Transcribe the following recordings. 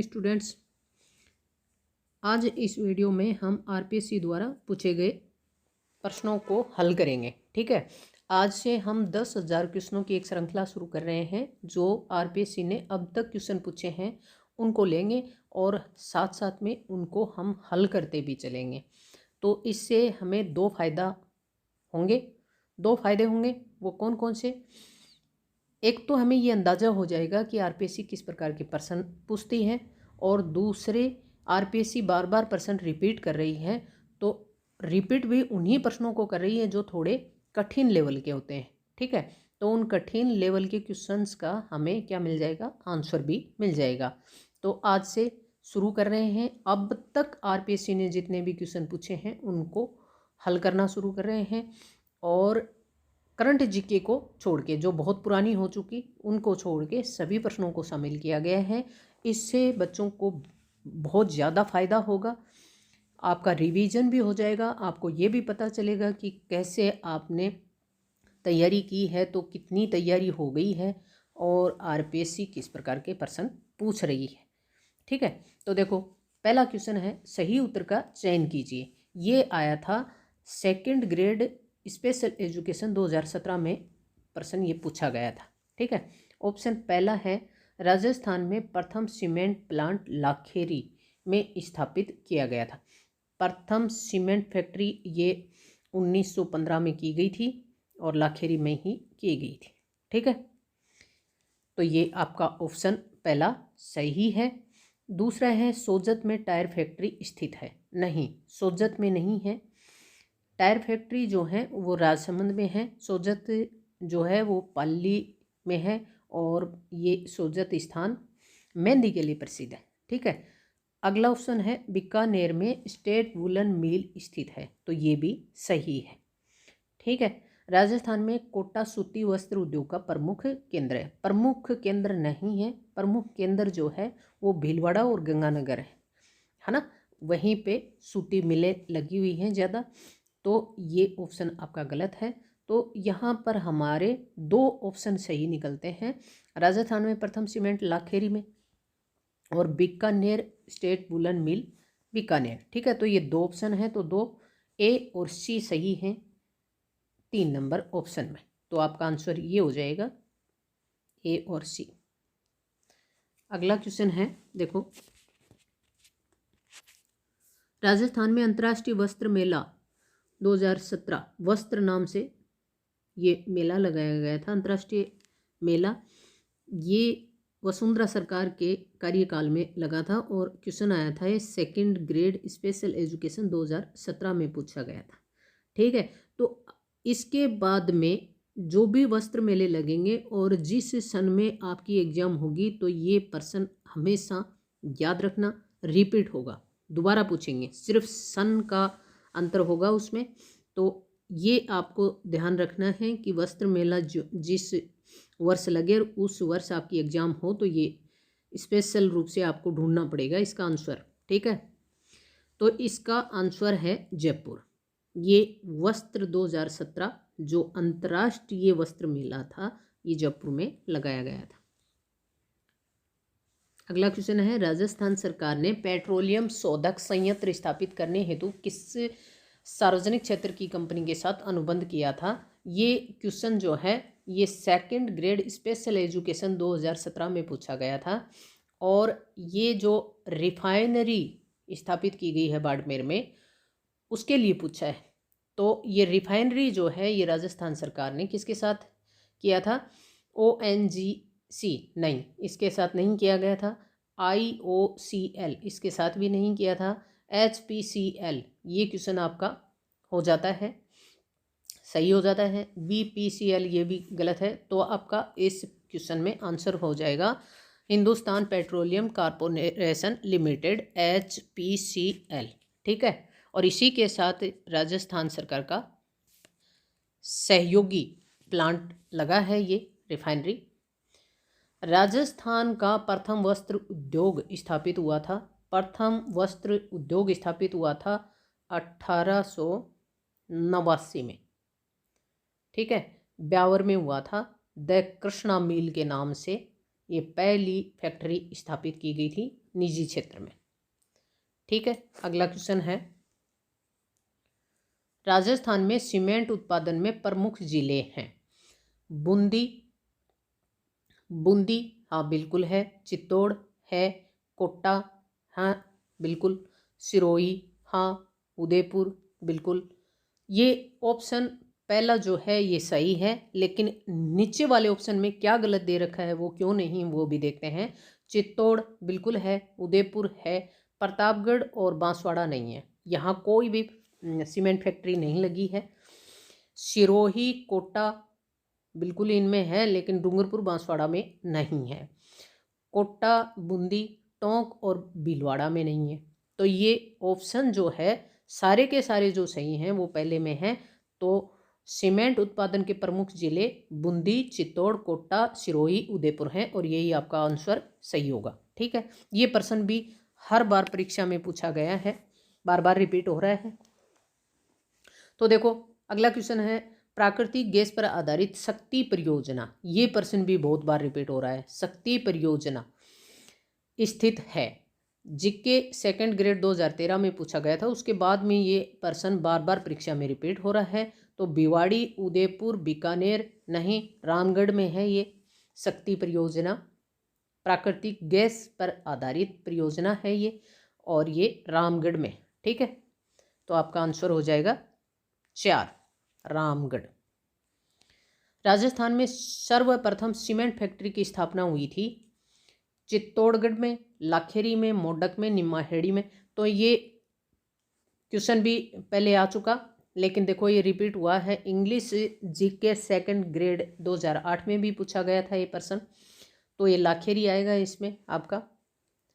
Morning students. आज इस video में हम आरपीएससी द्वारा पूछे गए प्रश्नों को हल करेंगे। ठीक है, आज से हम 10,000 क्वेश्चनों की एक श्रृंखला शुरू कर रहे हैं। जो आरपीएससी ने अब तक क्वेश्चन पूछे हैं उनको लेंगे और साथ साथ में उनको हम हल करते भी चलेंगे। तो इससे हमें दो फायदे होंगे। वो कौन कौन से? एक तो हमें ये अंदाज़ा हो जाएगा कि आरपीएससी किस प्रकार के प्रश्न पूछती है, और दूसरे आरपीएससी बार बार प्रश्न रिपीट कर रही है, तो रिपीट भी उन्हीं प्रश्नों को कर रही है जो थोड़े कठिन लेवल के होते हैं। ठीक है, तो उन कठिन लेवल के क्वेश्चंस का हमें क्या मिल जाएगा? आंसर भी मिल जाएगा। तो आज से शुरू कर रहे हैं। अब तक आरपीएससी ने जितने भी क्वेश्चन पूछे हैं उनको हल करना शुरू कर रहे हैं, और करंट जीके को छोड़ के, जो बहुत पुरानी हो चुकी, उनको छोड़ के सभी प्रश्नों को शामिल किया गया है। इससे बच्चों को बहुत ज़्यादा फ़ायदा होगा, आपका रिवीजन भी हो जाएगा, आपको ये भी पता चलेगा कि कैसे आपने तैयारी की है, तो कितनी तैयारी हो गई है, और आरपीएससी किस प्रकार के प्रश्न पूछ रही है। ठीक है, तो देखो पहला क्वेश्चन है, सही उत्तर का चयन कीजिए। ये आया था सेकंड ग्रेड स्पेशल एजुकेशन 2017 में प्रश्न ये पूछा गया था। ठीक है, ऑप्शन पहला है, राजस्थान में प्रथम सीमेंट प्लांट लाखेरी में स्थापित किया गया था। प्रथम सीमेंट फैक्ट्री ये 1915 में की गई थी और लाखेरी में ही की गई थी। ठीक है, तो ये आपका ऑप्शन पहला सही है। दूसरा है, सोजत में टायर फैक्ट्री स्थित है। नहीं, सोजत में नहीं है। टायर फैक्ट्री जो है वो राजसमंद में है, सोजत जो है वो पाली में है, और ये सोजत स्थान मेहंदी के लिए प्रसिद्ध है। ठीक है, अगला ऑप्शन है, बीकानेर में स्टेट वुलन मिल स्थित है, तो ये भी सही है। ठीक है, राजस्थान में कोटा सूती वस्त्र उद्योग का प्रमुख केंद्र है। प्रमुख केंद्र नहीं है, प्रमुख केंद्र जो है वो भीलवाड़ा और गंगानगर है ना, वहीं पे सूती मिलें लगी हुई हैं ज़्यादा, तो ये ऑप्शन आपका गलत है। तो यहाँ पर हमारे दो ऑप्शन सही निकलते हैं, राजस्थान में प्रथम सीमेंट लाखेरी में, और बीकानेर स्टेट वुलन मिल बीकानेर। ठीक है, तो ये दो ऑप्शन हैं, तो दो ए और सी सही हैं 3 नंबर ऑप्शन में। तो आपका आंसर ये हो जाएगा ए और सी। अगला क्वेश्चन है, देखो, राजस्थान में अंतर्राष्ट्रीय वस्त्र मेला 2017 वस्त्र नाम से ये मेला लगाया गया था, अंतर्राष्ट्रीय मेला। ये वसुंधरा सरकार के कार्यकाल में लगा था, और क्वेश्चन आया था, ये सेकंड ग्रेड स्पेशल एजुकेशन 2017 में पूछा गया था। ठीक है, तो इसके बाद में जो भी वस्त्र मेले लगेंगे और जिस सन में आपकी एग्जाम होगी, तो ये प्रश्न हमेशा याद रखना, रिपीट होगा, दोबारा पूछेंगे, सिर्फ सन का अंतर होगा उसमें। तो ये आपको ध्यान रखना है कि वस्त्र मेला जो जिस वर्ष लगे और उस वर्ष आपकी एग्जाम हो, तो ये स्पेशल रूप से आपको ढूंढना पड़ेगा इसका आंसर। ठीक है, तो इसका आंसर है जयपुर। ये वस्त्र 2017 जो अंतर्राष्ट्रीय वस्त्र मेला था, ये जयपुर में लगाया गया था। अगला क्वेश्चन है, राजस्थान सरकार ने पेट्रोलियम शोधक संयंत्र स्थापित करने हेतु किस सार्वजनिक क्षेत्र की कंपनी के साथ अनुबंध किया था? ये क्वेश्चन जो है ये सेकंड ग्रेड स्पेशल एजुकेशन 2017 में पूछा गया था, और ये जो रिफाइनरी स्थापित की गई है बाड़मेर में, उसके लिए पूछा है। तो ये रिफाइनरी जो है ये राजस्थान सरकार ने किसके साथ किया था? ONGC नहीं, इसके साथ नहीं किया गया था। IOCL इसके साथ भी नहीं किया था। HPCL ये क्वेश्चन आपका हो जाता है, सही हो जाता है। BPCL ये भी गलत है, तो आपका इस क्वेश्चन में आंसर हो जाएगा Hindustan petroleum corporation limited, HPCL। ठीक है, और इसी के साथ राजस्थान सरकार का सहयोगी प्लांट लगा है ये रिफाइनरी। राजस्थान का प्रथम वस्त्र उद्योग स्थापित हुआ था, प्रथम वस्त्र उद्योग स्थापित हुआ था 1889 में। ठीक है, ब्यावर में हुआ था, द कृष्णा मिल के नाम से ये पहली फैक्ट्री स्थापित की गई थी निजी क्षेत्र में। ठीक है, अगला क्वेश्चन है, राजस्थान में सीमेंट उत्पादन में प्रमुख जिले हैं। बूंदी, बूंदी हाँ बिल्कुल है, चित्तौड़ है, कोटा हाँ बिल्कुल, सिरोही हाँ, उदयपुर बिल्कुल। ये ऑप्शन पहला जो है ये सही है, लेकिन नीचे वाले ऑप्शन में क्या गलत दे रखा है वो क्यों नहीं, वो भी देखते हैं। चित्तौड़ बिल्कुल है, उदयपुर है, प्रतापगढ़ और बांसवाड़ा नहीं है, यहाँ कोई भी सीमेंट फैक्ट्री नहीं लगी है। सिरोही, कोटा बिल्कुल इनमें है, लेकिन डूंगरपुर बांसवाड़ा में नहीं है। कोटा, बूंदी, टोंक और भीलवाड़ा में नहीं है। तो ये ऑप्शन जो है सारे के सारे जो सही हैं वो पहले में हैं। तो सीमेंट उत्पादन के प्रमुख जिले बूंदी, चित्तौड़, कोटा, सिरोही, उदयपुर हैं और यही आपका आंसर सही होगा। ठीक है, ये प्रश्न भी हर बार परीक्षा में पूछा गया है, बार बार रिपीट हो रहा है। तो देखो अगला क्वेश्चन है, प्राकृतिक गैस पर आधारित शक्ति परियोजना, ये प्रश्न भी बहुत बार रिपीट हो रहा है। शक्ति परियोजना स्थित है, जीके सेकंड ग्रेड 2013 में पूछा गया था, उसके बाद में ये प्रश्न बार बार परीक्षा में रिपीट हो रहा है। तो भिवाड़ी, उदयपुर, बीकानेर नहीं, रामगढ़ में है ये शक्ति परियोजना, प्राकृतिक गैस पर आधारित परियोजना है ये, और ये रामगढ़ में। ठीक है, तो आपका आंसर हो जाएगा 4, रामगढ़। राजस्थान में सर्वप्रथम सीमेंट फैक्ट्री की स्थापना हुई थी चित्तौड़गढ़ में, लाखेरी में, मोडक में, निमाहेड़ी में। तो ये क्वेश्चन भी पहले आ चुका, लेकिन देखो ये रिपीट हुआ है। इंग्लिश जीके सेकंड ग्रेड 2008 में भी पूछा गया था ये प्रश्न, तो ये लाखेरी आएगा इसमें आपका।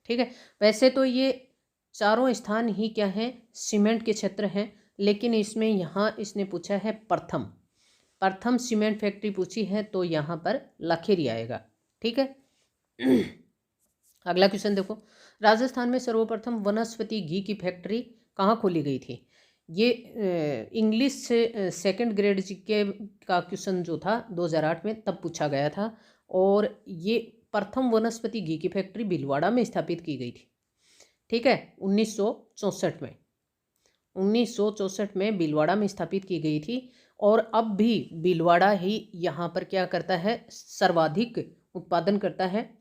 ठीक है, वैसे तो ये चारों स्थान ही क्या हैं, सीमेंट के क्षेत्र हैं, लेकिन इसमें यहाँ इसने पूछा है प्रथम सीमेंट फैक्ट्री पूछी है, तो यहाँ पर लाखेरी आएगा। ठीक है, अगला क्वेश्चन देखो, राजस्थान में सर्वप्रथम वनस्पति घी की फैक्ट्री कहाँ खोली गई थी। ये इंग्लिश से सेकंड ग्रेड जीके का क्वेश्चन जो था 2008 में तब पूछा गया था, और ये प्रथम वनस्पति घी की फैक्ट्री भीलवाड़ा में स्थापित की गई थी। ठीक है, 1964 में भीलवाड़ा में स्थापित की गई थी, और अब भी भीलवाड़ा ही यहाँ पर क्या करता है, सर्वाधिक उत्पादन करता है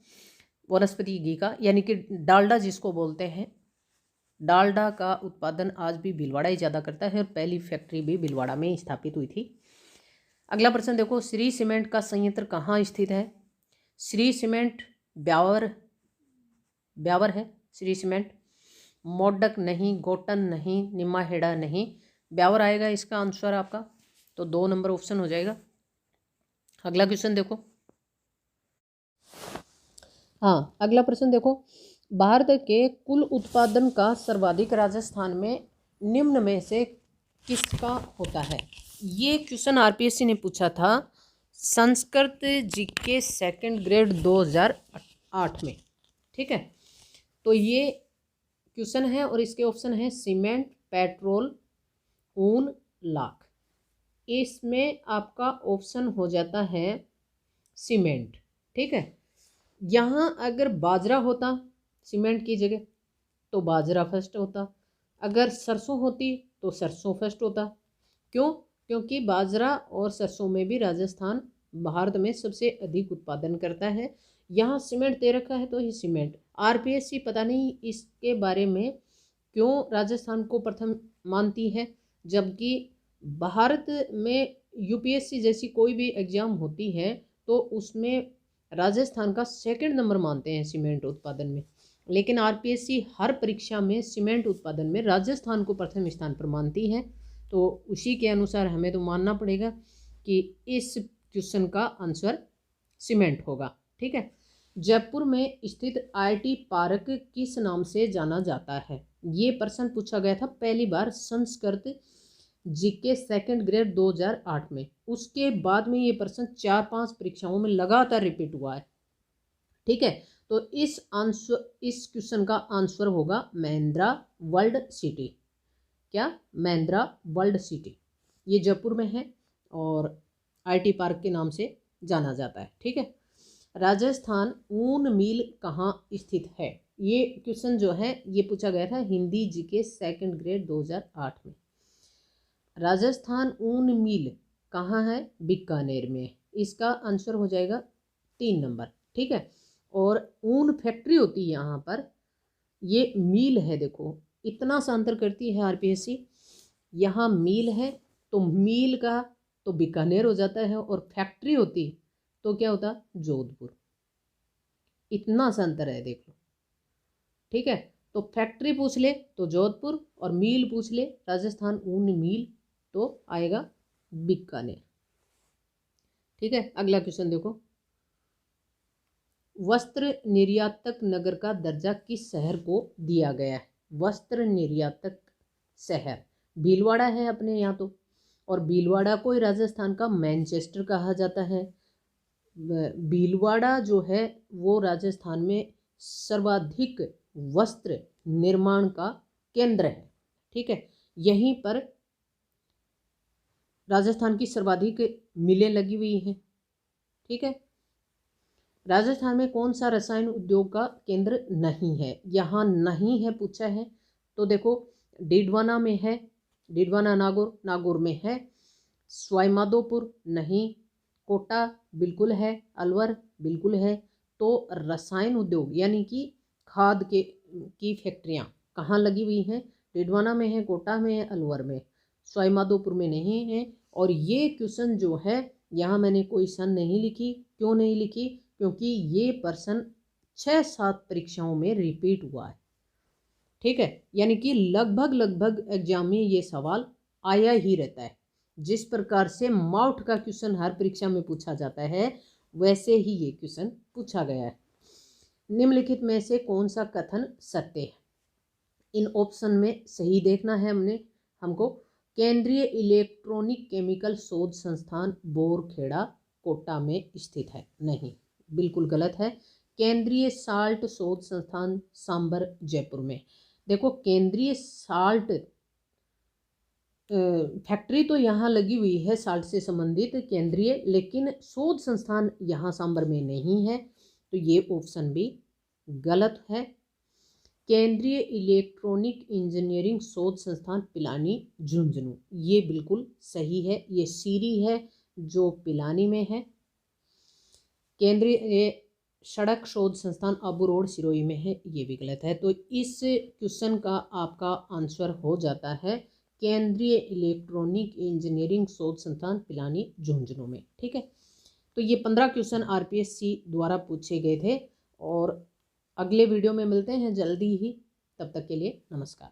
वनस्पति घी का, यानी कि डालडा जिसको बोलते हैं, डालडा का उत्पादन आज भी भीलवाड़ा ही ज़्यादा करता है, और पहली फैक्ट्री भी भीलवाड़ा में स्थापित हुई थी। अगला प्रश्न देखो, श्री सीमेंट का संयंत्र कहाँ स्थित है। श्री सीमेंट ब्यावर है, श्री सीमेंट। मोडक नहीं, गोटन नहीं, निमाहेड़ा नहीं, ब्यावर आएगा इसका आंसर आपका, तो 2 नंबर ऑप्शन हो जाएगा। अगला क्वेश्चन देखो, हाँ अगला प्रश्न देखो, भारत के कुल उत्पादन का सर्वाधिक राजस्थान में निम्न में से किसका होता है। ये क्वेश्चन आरपीएससी ने पूछा था संस्कृत जीके सेकंड ग्रेड 2008 में। ठीक है, तो ये क्वेश्चन है और इसके ऑप्शन है सीमेंट, पेट्रोल, ऊन, लाख। इसमें आपका ऑप्शन हो जाता है सीमेंट। ठीक है, यहाँ अगर बाजरा होता सीमेंट की जगह तो बाजरा फर्स्ट होता, अगर सरसों होती तो सरसों फर्स्ट होता। क्यों? क्योंकि बाजरा और सरसों में भी राजस्थान भारत में सबसे अधिक उत्पादन करता है। यहाँ सीमेंट दे रखा है तो ये सीमेंट, आरपीएससी पता नहीं इसके बारे में क्यों राजस्थान को प्रथम मानती है, जबकि भारत में यूपीएससी जैसी कोई भी एग्जाम होती है तो उसमें राजस्थान का सेकंड नंबर मानते हैं सीमेंट उत्पादन में, लेकिन आरपीएससी हर परीक्षा में सीमेंट उत्पादन में राजस्थान को प्रथम स्थान पर मानती है। तो उसी के अनुसार हमें तो मानना पड़ेगा कि इस क्वेश्चन का आंसर सीमेंट होगा। ठीक है, जयपुर में स्थित आईटी पार्क किस नाम से जाना जाता है। ये प्रश्न पूछा गया था पहली बार संस्कृत जीके सेकंड ग्रेड 2008 में, उसके बाद में ये प्रश्न 4-5 परीक्षाओं में लगातार रिपीट हुआ है। ठीक है, तो इस क्वेश्चन का आंसर होगा महिंद्रा वर्ल्ड सिटी। क्या? महिंद्रा वर्ल्ड सिटी, ये जयपुर में है और आईटी पार्क के नाम से जाना जाता है। ठीक है, राजस्थान ऊन मिल कहाँ स्थित है। ये क्वेश्चन जो है ये पूछा गया था हिंदी जीके सेकंड ग्रेड 2008 में। राजस्थान ऊन मिल कहाँ है? बीकानेर में। इसका आंसर हो जाएगा 3 नंबर, ठीक है। और ऊन फैक्ट्री होती है यहाँ पर, ये मिल है। देखो इतना सा अंतर करती है आरपीएससी। यहाँ मिल है तो मिल का तो बीकानेर हो जाता है, और फैक्ट्री होती तो क्या होता? जोधपुर। इतना सा अंतर है, देख लो, ठीक है। तो फैक्ट्री पूछ ले तो जोधपुर, और मिल पूछ ले राजस्थान ऊन मिल तो आएगा बीकानेर, ठीक है। अगला क्वेश्चन देखो, वस्त्र निर्यातक नगर का दर्जा किस शहर को दिया गया है? वस्त्र निर्यातक शहर भीलवाड़ा है अपने यहाँ तो, और भीलवाड़ा को ही राजस्थान का मैनचेस्टर कहा जाता है। भीलवाड़ा जो है वो राजस्थान में सर्वाधिक वस्त्र निर्माण का केंद्र है, ठीक है। यहीं पर राजस्थान की सर्वाधिक मिलें लगी हुई हैं, ठीक है। राजस्थान में कौन सा रसायन उद्योग का केंद्र नहीं है? यहाँ नहीं है पूछा है तो देखो, डिडवाना में है, डिडवाना नागौर, नागौर में है। सवाईमाधोपुर नहीं, कोटा बिल्कुल है, अलवर बिल्कुल है। तो रसायन उद्योग यानी कि खाद की फैक्ट्रियाँ कहाँ लगी हुई हैं? डिडवाना में है, कोटा में है, अलवर में। सवाईमाधोपुर में नहीं है। और ये क्वेश्चन जो है यहाँ मैंने कोई सन नहीं लिखी। क्यों नहीं लिखी? क्योंकि ये प्रश्न 6-7 परीक्षाओं में रिपीट हुआ है, ठीक है। यानी कि लगभग एग्जाम में ये सवाल आया ही रहता है। जिस प्रकार से माउट का क्वेश्चन हर परीक्षा में पूछा जाता है, वैसे ही ये क्वेश्चन पूछा गया है। निम्नलिखित में से कौन सा कथन सत्य है? इन ऑप्शन में सही देखना है हमको। केंद्रीय इलेक्ट्रॉनिक केमिकल शोध संस्थान बोरखेड़ा कोटा में स्थित है, नहीं, बिल्कुल गलत है। केंद्रीय साल्ट शोध संस्थान सांबर जयपुर में। देखो केंद्रीय साल्ट फैक्ट्री तो यहाँ लगी हुई है साल्ट से संबंधित केंद्रीय, लेकिन शोध संस्थान यहाँ सांबर में नहीं है, तो ये ऑप्शन भी गलत है। केंद्रीय इलेक्ट्रॉनिक इंजीनियरिंग शोध संस्थान पिलानी झुंझुनू, ये बिल्कुल सही है। ये सीरी है जो पिलानी में है। केंद्रीय सड़क शोध संस्थान अबू रोड सिरोही में है, ये भी गलत है। तो इस क्वेश्चन का आपका आंसर हो जाता है केंद्रीय इलेक्ट्रॉनिक इंजीनियरिंग शोध संस्थान पिलानी झुंझुनू में, ठीक है। तो ये 15 क्वेश्चन आरपीएससी द्वारा पूछे गए थे, और अगले वीडियो में मिलते हैं जल्दी ही। तब तक के लिए नमस्कार।